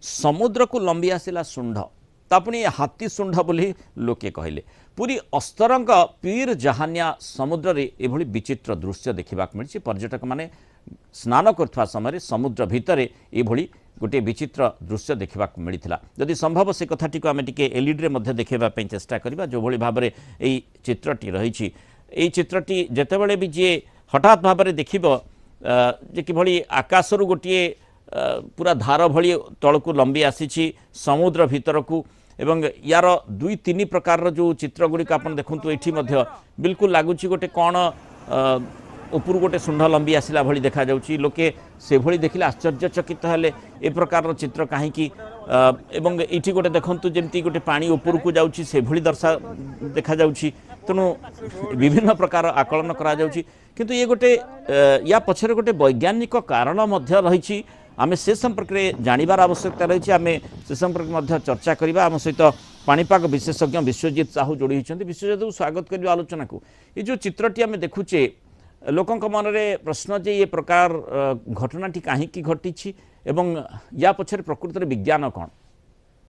समुद्र को लंबी आसला शुंढ तापुणी हाथी शुंढ बोली लोके कहले पूरी अस्तरंग पीर जहानिया समुद्र रे एभली विचित्र दृश्य देखा मिली पर्यटक माने स्नान करथवा समय समुद्र भितर एभली गोटे विचित्र दृश्य देखा मिलता जदि संभव से कथाटी को आम टे एलईडी रे देखापी चेष्टा करवा जो भली भाव में यही चित्रटी रही यही चित्रटी जितेबाला भी जी हठात भाव में देख जे कि आकाशरू गोटे पूरा धार भली तलू लंबी आसी समुद्र भितर को एवं यार दुई तीन प्रकार जो चित्र गुड़िक आप देखु ये बिल्कुल लगुच गोटे कौन उपरू गोटे शुंढ लंबी आसला भली देखा जाउची लोके से भली देखिले आश्चर्यचकित हेले ए प्रकार चित्र कहीं एवं इठी गोटे देखंतु जेमती गोटे पानी उपरू को जाउची से भली दर्शा देखा जाउची तेणु विभिन्न प्रकार आकलन करा जाउची किंतु ये गोटे या पछरे गोटे वैज्ञानिक कारण मध्य रही आमे से संपर्क में जानिबार आवश्यकता रही आमे से संपर्क में चर्चा करबा आम सहित पाणीपाग विशेषज्ञ विश्वजीत साहू जोड़ी होती विश्वजीत स्वागत करबा आलोचना को ये जो चित्रटी आमे देखुचे लोकों मन में प्रश्न जे ये प्रकार घटनाटी कहीं घटी एवं या पछरे प्रकृत विज्ञान कौन